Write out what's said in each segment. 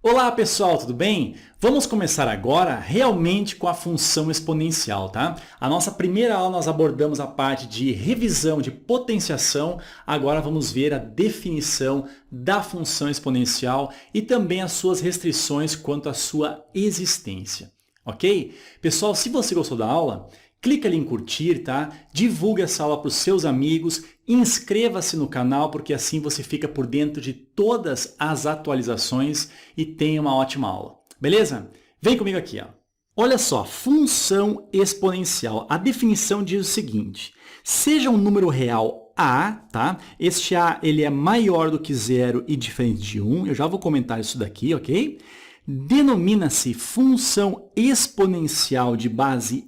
Olá pessoal, tudo bem? Vamos começar agora realmente com a função exponencial, tá? A nossa primeira aula nós abordamos a parte de revisão de potenciação, agora vamos ver a definição da função exponencial e também as suas restrições quanto à sua existência, ok? Pessoal, se você gostou da aula, clica ali em curtir, tá? Divulgue essa aula para os seus amigos, inscreva-se no canal, porque assim você fica por dentro de todas as atualizações e tenha uma ótima aula. Beleza? Vem comigo aqui, ó. Olha só, função exponencial. A definição diz o seguinte: seja um número real A, tá? Este A ele é maior do que zero e diferente de 1. Eu já vou comentar isso daqui, ok? Denomina-se função exponencial de base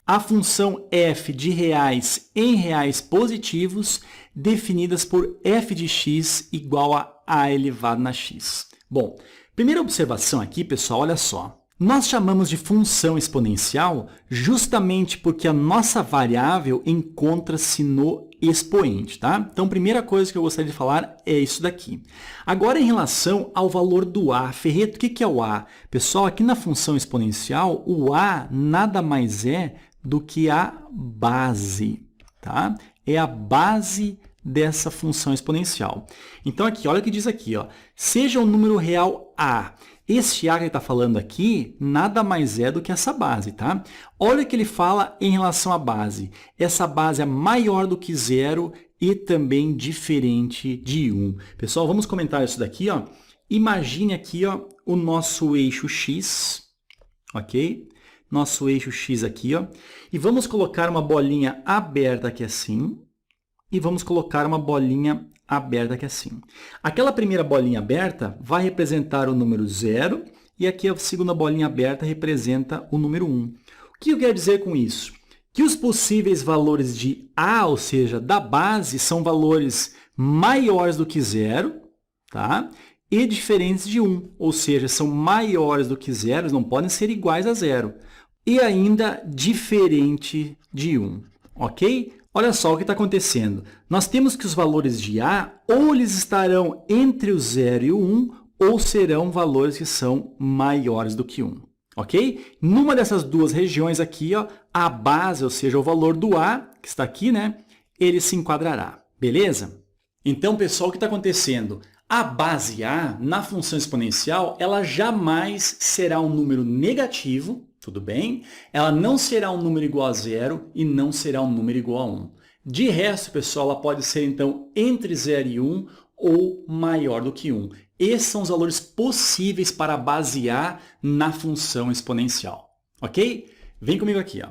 a função f de reais em reais positivos, definidas por f de x igual a elevado na x. Bom, primeira observação aqui, pessoal, olha só. Nós chamamos de função exponencial justamente porque a nossa variável encontra-se no expoente, tá? Então, primeira coisa que eu gostaria de falar é isso daqui. Agora, em relação ao valor do A, Ferreto, o que é o A? Pessoal, aqui na função exponencial, o A nada mais é do que a base, tá? É a base dessa função exponencial. Então, aqui, olha o que diz aqui, ó. Seja um número real A. Este A que ele está falando aqui, nada mais é do que essa base, tá? Olha o que ele fala em relação à base. Essa base é maior do que zero e também diferente de 1. Pessoal, vamos comentar isso daqui, ó. Imagine aqui, ó, o nosso eixo X, ok? Nosso eixo X aqui, ó. E vamos colocar uma bolinha aberta aqui assim. E vamos colocar uma bolinha aberta aqui assim. Aquela primeira bolinha aberta vai representar o número 0 e aqui a segunda bolinha aberta representa o número 1. O que eu quero dizer com isso? Que os possíveis valores de A, ou seja, da base, são valores maiores do que 0, tá? E diferentes de 1, ou seja, são maiores do que 0, não podem ser iguais a 0. E ainda diferente de 1, ok? Olha só o que está acontecendo. Nós temos que os valores de A, ou eles estarão entre o 0 e o 1, ou serão valores que são maiores do que 1, ok? Numa dessas duas regiões aqui, ó, a base, ou seja, o valor do A, que está aqui, né, ele se enquadrará, beleza? Então, pessoal, o que está acontecendo? A base A, na função exponencial, ela jamais será um número negativo, tudo bem? Ela não será um número igual a zero e não será um número igual a 1. De resto, pessoal, ela pode ser, então, entre 0 e 1 ou maior do que 1. Esses são os valores possíveis para basear na função exponencial, ok? Vem comigo aqui, ó.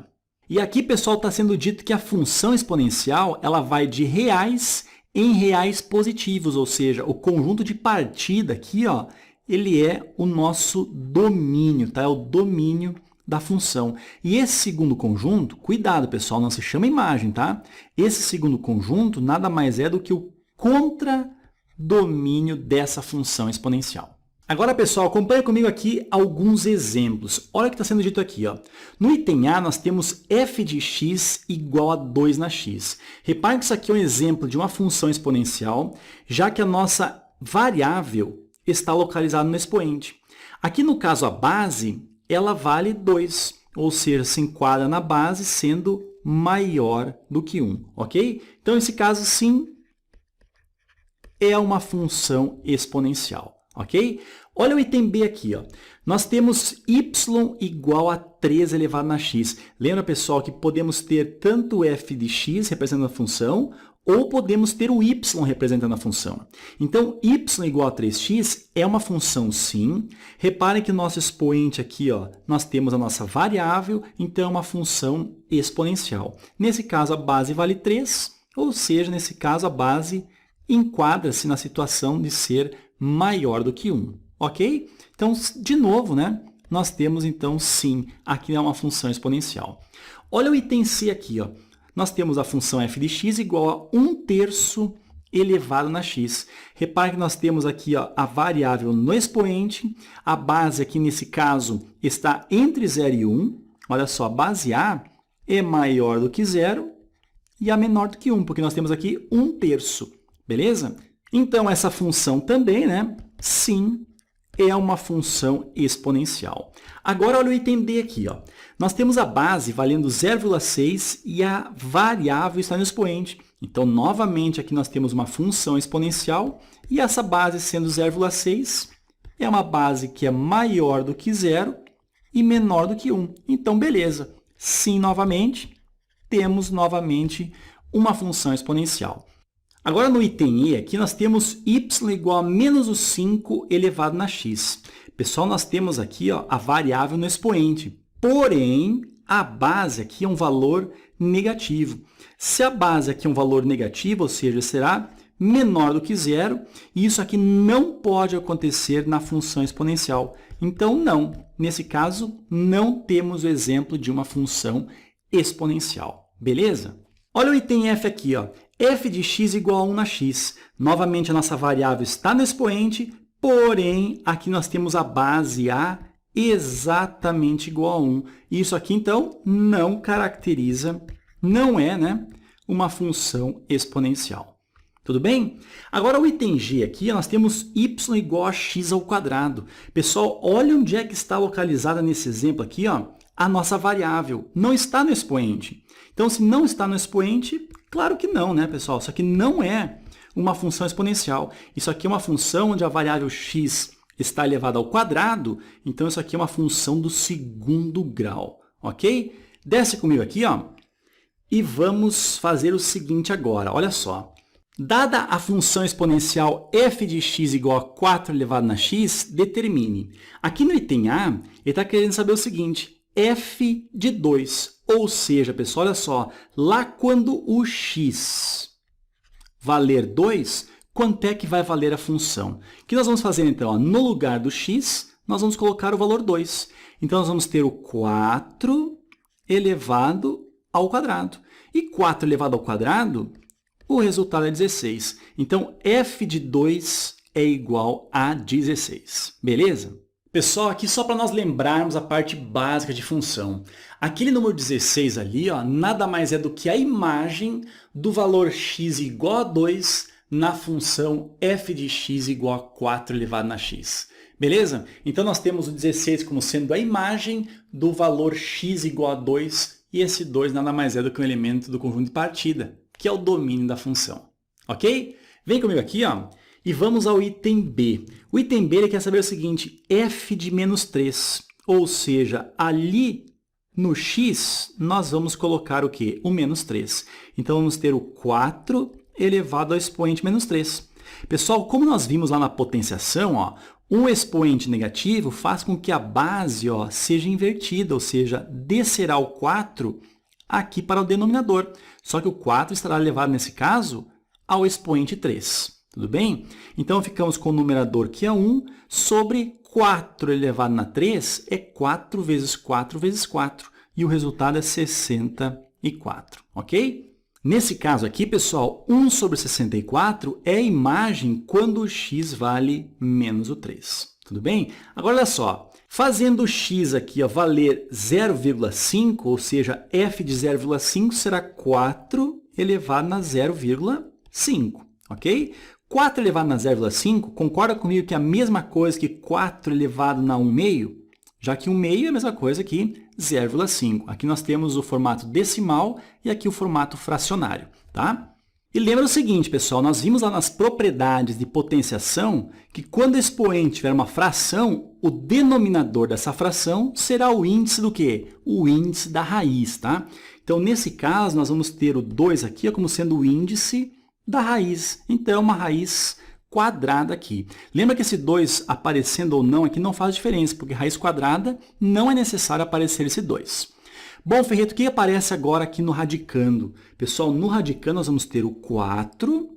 E aqui, pessoal, está sendo dito que a função exponencial ela vai de reais em reais positivos, ou seja, o conjunto de partida aqui, ó, ele é o nosso domínio, tá? É o domínio da função. E esse segundo conjunto, cuidado, pessoal, não se chama imagem, tá? Esse segundo conjunto nada mais é do que o contradomínio dessa função exponencial. Agora, pessoal, acompanhe comigo aqui alguns exemplos. Olha o que está sendo dito aqui, ó. No item A, nós temos f de x igual a 2 na x. Repare que isso aqui é um exemplo de uma função exponencial, já que a nossa variável está localizada no expoente. Aqui, no caso, a base, ela vale 2, ou seja, se enquadra na base sendo maior do que 1, ok? Então, nesse caso, sim, é uma função exponencial, ok? Olha o item B aqui, ó. Nós temos y igual a 3 elevado na x. Lembra, pessoal, que podemos ter tanto f de x representando a função, ou podemos ter o y representando a função. Então, y igual a 3x é uma função sim. Reparem que no nosso expoente aqui, ó, nós temos a nossa variável, então é uma função exponencial. Nesse caso, a base vale 3, ou seja, nesse caso, a base enquadra-se na situação de ser maior do que 1, ok? Então, de novo, né, nós temos, então, sim, aqui é uma função exponencial. Olha o item C aqui, ó. Nós temos a função f de x igual a 1/3 elevado na x. Repare que nós temos aqui, ó, a variável no expoente, a base aqui nesse caso está entre 0 e 1. Olha só, a base A é maior do que 0 e A menor do que 1, porque nós temos aqui 1/3, beleza? Então, essa função também, né, sim, é uma função exponencial. Agora, olha o item D aqui. Ó. Nós temos a base valendo 0,6 e a variável está no expoente. Então, novamente, aqui nós temos uma função exponencial e essa base sendo 0,6 é uma base que é maior do que 0 e menor do que 1. Então, beleza. Sim, novamente, temos novamente uma função exponencial. Agora, no item E, aqui nós temos y igual a menos o 5 elevado na x. Pessoal, nós temos aqui ó, a variável no expoente, porém, a base aqui é um valor negativo. Se a base aqui é um valor negativo, ou seja, será menor do que 0, e isso aqui não pode acontecer na função exponencial. Então, não. Nesse caso, não temos o exemplo de uma função exponencial. Beleza? Olha o item F aqui, ó. f de x igual a 1 na x. Novamente, a nossa variável está no expoente, porém, aqui nós temos a base a exatamente igual a 1. Isso aqui, então, não caracteriza, não é, né, uma função exponencial. Tudo bem? Agora, o item G aqui, nós temos y igual a x ao quadrado. Pessoal, olha onde é que está localizada nesse exemplo aqui, ó, a nossa variável. Não está no expoente. Então, se não está no expoente, claro que não, né, pessoal? Isso aqui não é uma função exponencial. Isso aqui é uma função onde a variável x está elevada ao quadrado. Então, isso aqui é uma função do segundo grau, ok? Desce comigo aqui, ó, e vamos fazer o seguinte agora. Olha só. Dada a função exponencial f de x igual a 4 elevado na x, determine. Aqui no item A, ele está querendo saber o seguinte, f de 2. Ou seja, pessoal, olha só, lá quando o x valer 2, quanto é que vai valer a função? O que nós vamos fazer, então? Ó, no lugar do x, nós vamos colocar o valor 2. Então, nós vamos ter o 4 elevado ao quadrado. E 4 elevado ao quadrado, o resultado é 16. Então, f de 2 é igual a 16. Beleza? Pessoal, aqui só para nós lembrarmos a parte básica de função. Aquele número 16 ali, ó, nada mais é do que a imagem do valor x igual a 2 na função f de x igual a 4 elevado na x. Beleza? Então, nós temos o 16 como sendo a imagem do valor x igual a 2 e esse 2 nada mais é do que um elemento do conjunto de partida, que é o domínio da função. Ok? Vem comigo aqui, ó. E vamos ao item B. O item B ele quer saber o seguinte, f de menos 3. Ou seja, ali no x, nós vamos colocar o quê? O menos 3. Então, vamos ter o 4 elevado ao expoente menos 3. Pessoal, como nós vimos lá na potenciação, ó, um expoente negativo faz com que a base ó, seja invertida, ou seja, descerá o 4 aqui para o denominador. Só que o 4 estará elevado, nesse caso, ao expoente 3. Tudo bem? Então, ficamos com o numerador, que é 1, sobre 4 elevado na 3, é 4 vezes 4 vezes 4. E o resultado é 64, ok? Nesse caso aqui, pessoal, 1 sobre 64 é a imagem quando o x vale menos o 3. Tudo bem? Agora, olha só. Fazendo o x aqui ó, valer 0,5, ou seja, f de 0,5 será 4 elevado na 0,5, ok? 4 elevado na 0,5, concorda comigo que é a mesma coisa que 4 elevado na 1 meio? Já que 1 meio é a mesma coisa que 0,5. Aqui nós temos o formato decimal e aqui o formato fracionário, tá? E lembra o seguinte, pessoal, nós vimos lá nas propriedades de potenciação que quando o expoente tiver uma fração, o denominador dessa fração será o índice do quê? O índice da raiz, tá? Então, nesse caso, nós vamos ter o 2 aqui ó, como sendo o índice da raiz. Então, é uma raiz quadrada aqui. Lembra que esse 2 aparecendo ou não aqui não faz diferença, porque raiz quadrada não é necessário aparecer esse 2. Bom, Ferreto, o que aparece agora aqui no radicando? Pessoal, no radicando nós vamos ter o 4,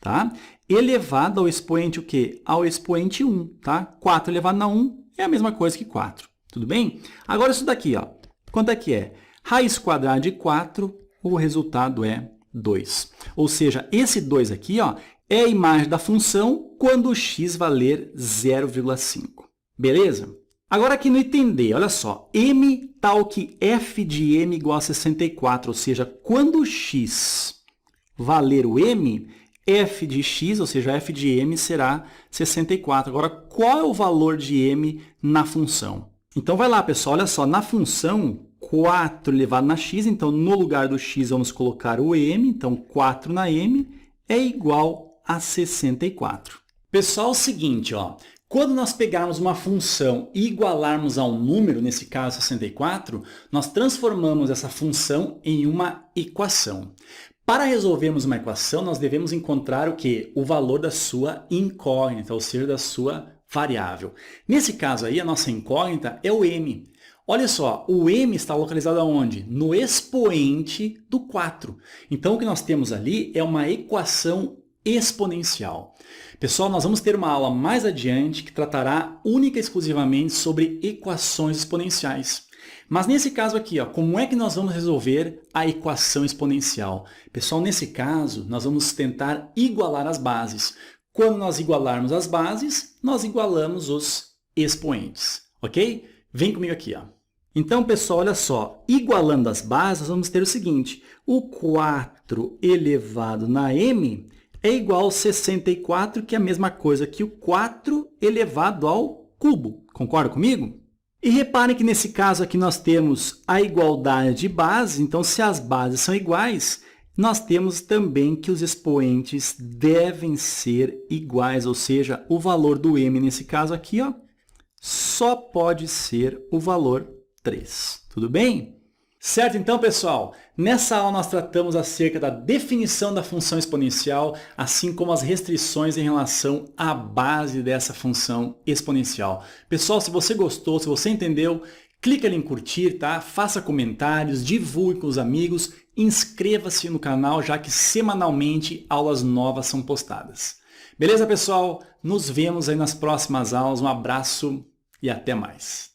tá? Elevado ao expoente o quê? Ao expoente 1, tá? 4 elevado a 1 é a mesma coisa que 4, tudo bem? Agora isso daqui, ó. Quanto é que é? Raiz quadrada de 4, o resultado é 2. Ou seja, esse 2 aqui, ó, é a imagem da função quando o x valer 0,5. Beleza? Agora aqui no item D, olha só, m tal que f de m igual a 64, ou seja, quando o x valer o m, f de x, ou seja, f de m será 64. Agora, qual é o valor de m na função? Então, vai lá, pessoal, olha só, na função 4 elevado na x, então, no lugar do x, vamos colocar o m, então, 4 na m é igual a 64. Pessoal, é o seguinte, ó, quando nós pegarmos uma função e igualarmos a um número, nesse caso 64, nós transformamos essa função em uma equação. Para resolvermos uma equação, nós devemos encontrar o quê? O valor da sua incógnita, ou seja, da sua variável. Nesse caso aí, a nossa incógnita é o m. Olha só, o m está localizado aonde? No expoente do 4. Então, o que nós temos ali é uma equação exponencial. Pessoal, nós vamos ter uma aula mais adiante que tratará única e exclusivamente sobre equações exponenciais. Mas nesse caso aqui, ó, como é que nós vamos resolver a equação exponencial? Pessoal, nesse caso, nós vamos tentar igualar as bases. Quando nós igualarmos as bases, nós igualamos os expoentes, ok? Vem comigo aqui, ó. Então, pessoal, olha só, igualando as bases, nós vamos ter o seguinte, o 4 elevado na m é igual a 64, que é a mesma coisa que o 4 elevado ao cubo. Concorda comigo? E reparem que nesse caso aqui nós temos a igualdade de bases, então se as bases são iguais, nós temos também que os expoentes devem ser iguais, ou seja, o valor do m nesse caso aqui, ó, só pode ser o valor 3. Tudo bem? Certo, então, pessoal, nessa aula nós tratamos acerca da definição da função exponencial, assim como as restrições em relação à base dessa função exponencial. Pessoal, se você gostou, se você entendeu, clique ali em curtir, tá? Faça comentários, divulgue com os amigos, inscreva-se no canal, já que semanalmente aulas novas são postadas. Beleza, pessoal? Nos vemos aí nas próximas aulas. Um abraço e até mais.